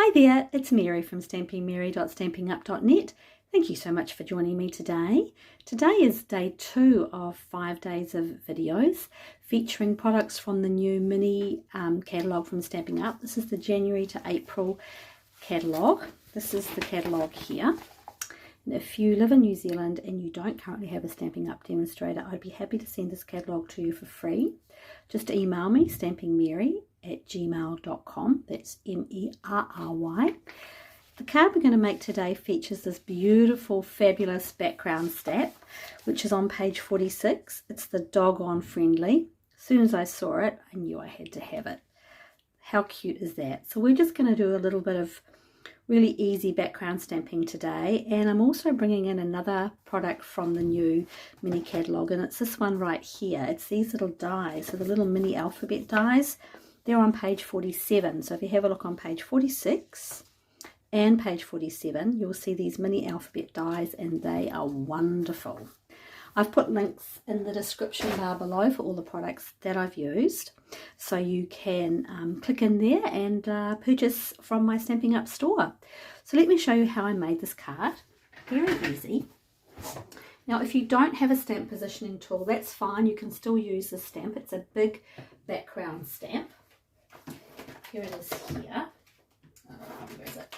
Hi there, it's Mary from stampingmary.stampingup.net. Thank you so much for joining me today. Today is day 2 of 5 days of videos featuring products from the new mini catalogue from Stampin' Up. This is the January to April catalogue. This is the catalogue here. And if you live in New Zealand and you don't currently have a Stampin' Up demonstrator, I'd be happy to send this catalogue to you for free. Just email me, stampingmary@gmail.com. That's MERRY. The card we're going to make today features this beautiful, fabulous background stamp, which is on page 46. It's the Doggone Friendly. As soon as I saw it, I knew I had to have it. How cute is that? So we're just going to do a little bit of really easy background stamping today, and I'm also bringing in another product from the new mini catalogue, and it's this one right here. It's these little dies, so the little mini alphabet dies. They're on page 47, so if you have a look on page 46 and page 47, you'll see these mini alphabet dies, and they are wonderful. I've put links in the description bar below for all the products that I've used, so you can click in there and purchase from my Stampin' Up store. So let me show you how I made this card. Very easy. Now if you don't have a stamp positioning tool, that's fine, you can still use this stamp. It's a big background stamp. Here it is here. Where is it?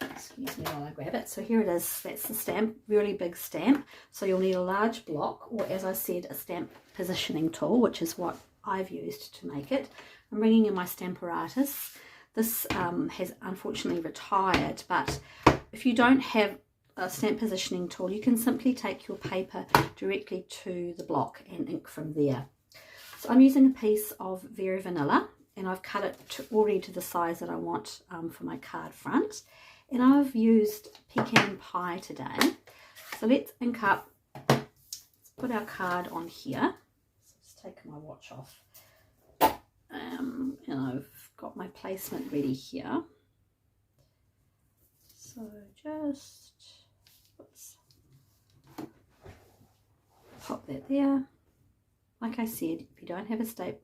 Excuse me while I grab it. So here it is. That's the stamp, really big stamp. So you'll need a large block, or as I said, a stamp positioning tool, which is what I've used to make it. I'm bringing in my Stamparatus. This has unfortunately retired, but if you don't have a stamp positioning tool, you can simply take your paper directly to the block and ink from there. So I'm using a piece of Very Vanilla, and I've cut it already to the size that I want for my card front. And I've used Pecan Pie today. So let's ink up, let's put our card on here. So just take my watch off. And I've got my placement ready here. So just, oops, pop that there. Like I said, if you don't have a stamp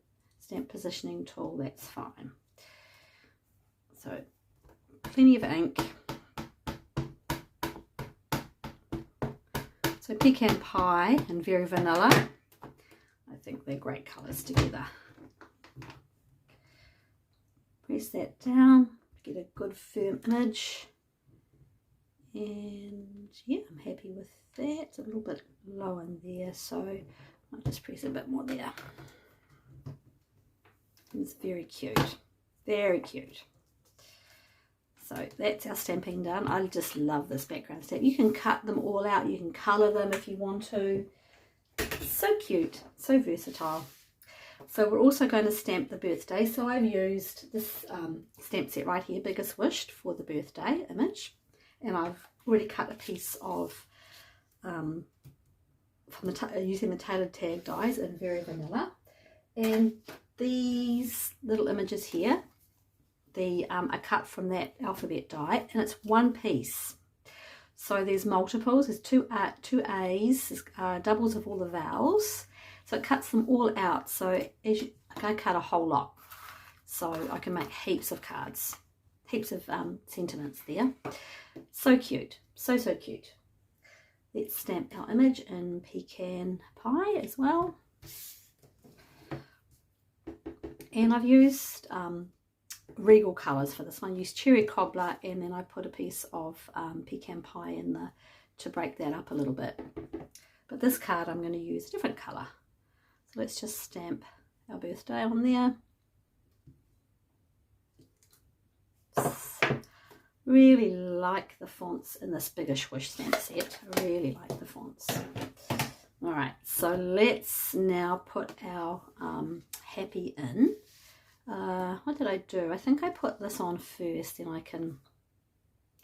positioning tool, that's fine. So plenty of ink. So Pecan Pie and Very Vanilla, I think they're great colours together. Press that down, get a good firm image, and yeah, I'm happy with that. It's a little bit low in there, so I'll just press a bit more there. It's very cute, very cute. So that's our stamping done. I just love this background stamp. You can cut them all out. You can colour them if you want to. It's so cute, so versatile. So we're also going to stamp the birthday. So I've used this stamp set right here, Biggest Wish, for the birthday image. And I've already cut a piece of, using the tailored tag dies in Very Vanilla. And these little images here, are cut from that alphabet die, and it's one piece. So there's multiples, there's two A's, there's doubles of all the vowels, so it cuts them all out. So I cut a whole lot, so I can make heaps of cards, heaps of sentiments there. So cute, so cute. Let's stamp our image in Pecan Pie as well, and I've used Regal colours for this one. I used Cherry Cobbler, and then I put a piece of Pecan Pie in to break that up a little bit. But this card I'm going to use a different colour. So let's just stamp our birthday on there. Really like the fonts in this Biggest Wish stamp set. I really like the fonts. Alright, so let's now put our happy in. What did I do? I think I put this on first, then I can,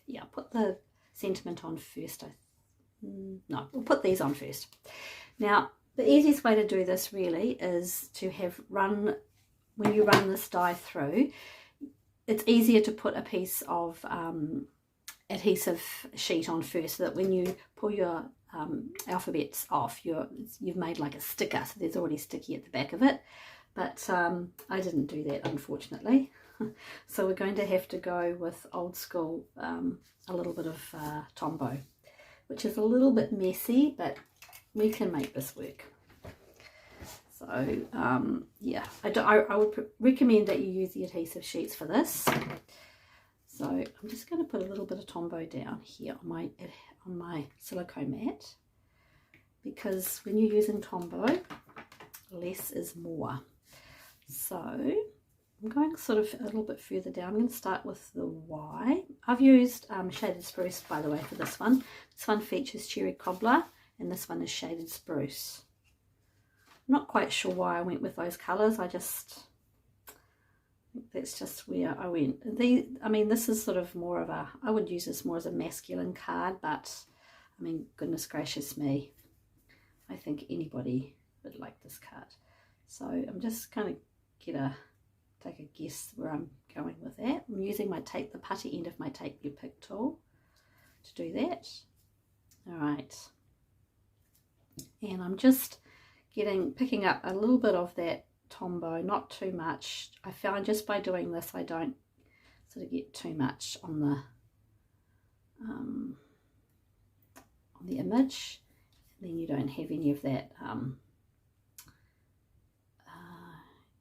yeah, put the sentiment on first. No, we'll put these on first. Now, the easiest way to do this really is to when you run this die through, it's easier to put a piece of adhesive sheet on first, so that when you pull your alphabets off, you've made like a sticker, so there's already sticky at the back of it. But I didn't do that, unfortunately. So we're going to have to go with old school, a little bit of Tombow, which is a little bit messy, but we can make this work. So yeah, I would recommend that you use the adhesive sheets for this. So I'm just going to put a little bit of Tombow down here on my silicone mat, because when you're using Tombow, less is more. So I'm going sort of a little bit further down. I'm going to start with the Y. I've used shaded spruce, by the way, for this one. This one features cherry cobbler, and this one is shaded spruce. I'm not quite sure why I went with those colours. I think that's just where I went. I mean, this is sort of more of a, I would use this more as a masculine card, but I mean, goodness gracious me, I think anybody would like this card. So I'm just going to take a guess where I'm going with that. I'm using the putty end of my Tape You Pick tool to do that. All right, and I'm just picking up a little bit of that Tombow, not too much. I found just by doing this, I don't sort of get too much on the image, and then you don't have any of that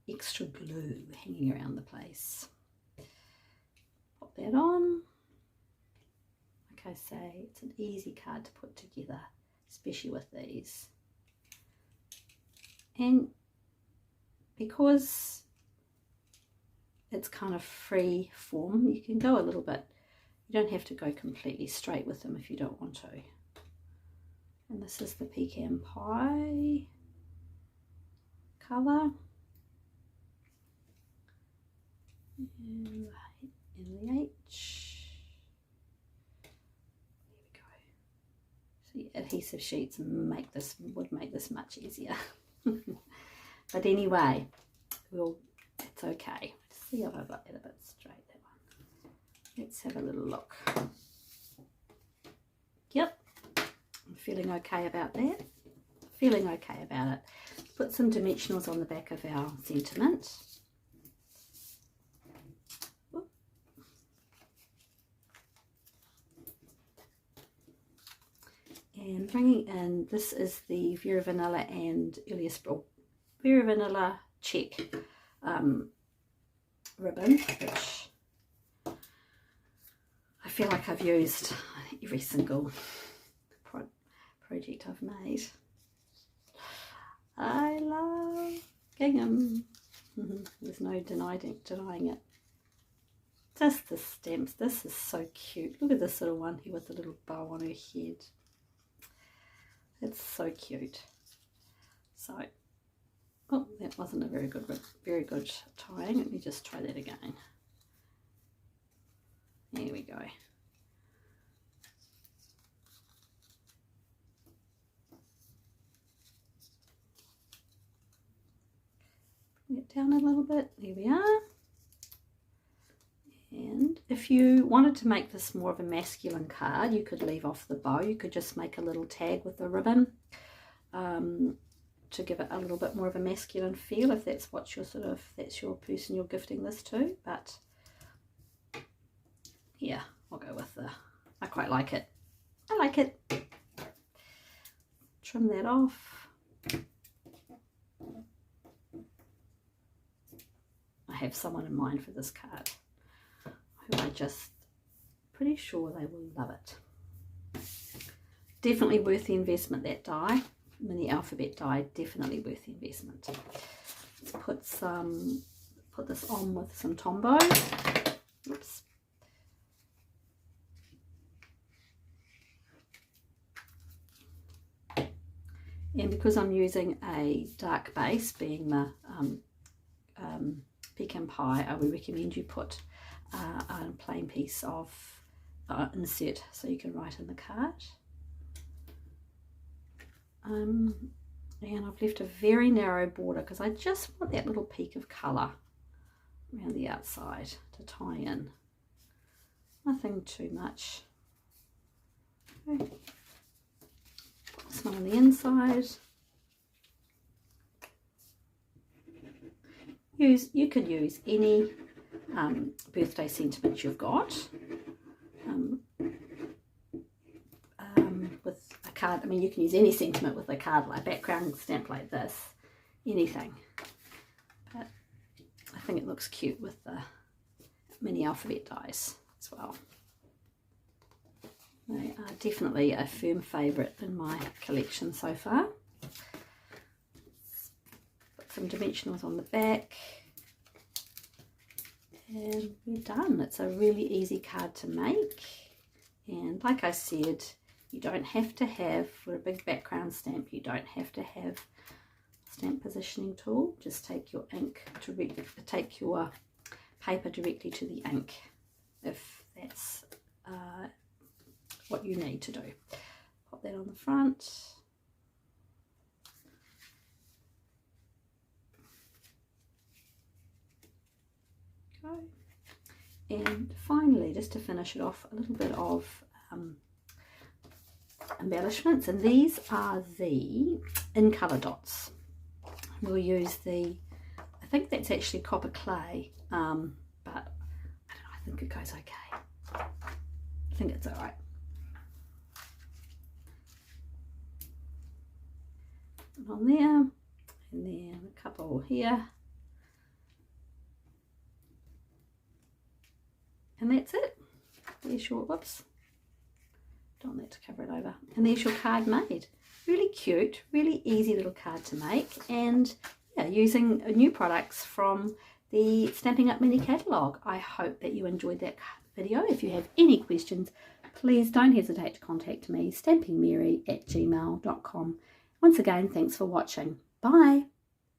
extra glue hanging around the place. Pop that on. Like I say, it's an easy card to put together, especially with these. And because it's kind of free form, you can go a little bit, you don't have to go completely straight with them if you don't want to. And this is the pecan pie colour. And the H. There we go. So the adhesive sheets would make this much easier. But anyway, it's okay. Let's see if I've got that a bit straight, that one. Let's have a little look. Yep, I'm feeling okay about that. Feeling okay about it. Put some dimensionals on the back of our sentiment. And bringing in, this is the Vera Vanilla and Vera Vanilla check ribbon, which I feel like I've used every single project I've made. I love gingham. There's no denying it. Just the stamps. This is so cute. Look at this little one here with the little bow on her head. It's so cute. So, oh, that wasn't a very good tying. Let me just try that again. There we go. Bring it down a little bit. There we are. And if you wanted to make this more of a masculine card, you could leave off the bow. You could just make a little tag with the ribbon to give it a little bit more of a masculine feel, if that's what that's your person you're gifting this to. But yeah, I'll go with I quite like it. I like it. Trim that off. I have someone in mind for this card who I just pretty sure they will love it. Definitely worth the investment, that die, mini alphabet die, definitely worth the investment. Let's put this on with some Tombow. Oops. And because I'm using a dark base, being the pecan pie, I would recommend you put a plain piece of insert so you can write in the card. And I've left a very narrow border because I just want that little peak of colour around the outside to tie in. Nothing too much. Okay. Put this one on the inside. You could use any birthday sentiment you've got. With a card, I mean, you can use any sentiment with a card, like background stamp like this, anything. But I think it looks cute with the mini alphabet dies as well. They are definitely a firm favourite in my collection so far. Put some dimensionals on the back. And we're done. It's a really easy card to make. And like I said, you don't have to have, for a big background stamp, you don't have to have a stamp positioning tool. Just take your take your paper directly to the ink if that's what you need to do. Pop that on the front. Okay. And finally, just to finish it off, a little bit of embellishments, and these are the in colour dots. We'll use the, I think that's actually copper clay, but I don't know, I think it goes okay. I think it's alright. On there, and then a couple here, and that's it. There's your, whoops, don't want that to cover it over, and there's your card made. Really cute, really easy little card to make, and yeah, using new products from the Stampin' Up! Mini Catalogue. I hope that you enjoyed that video. If you have any questions, please don't hesitate to contact me, stampingmary@gmail.com. Once again, thanks for watching. Bye.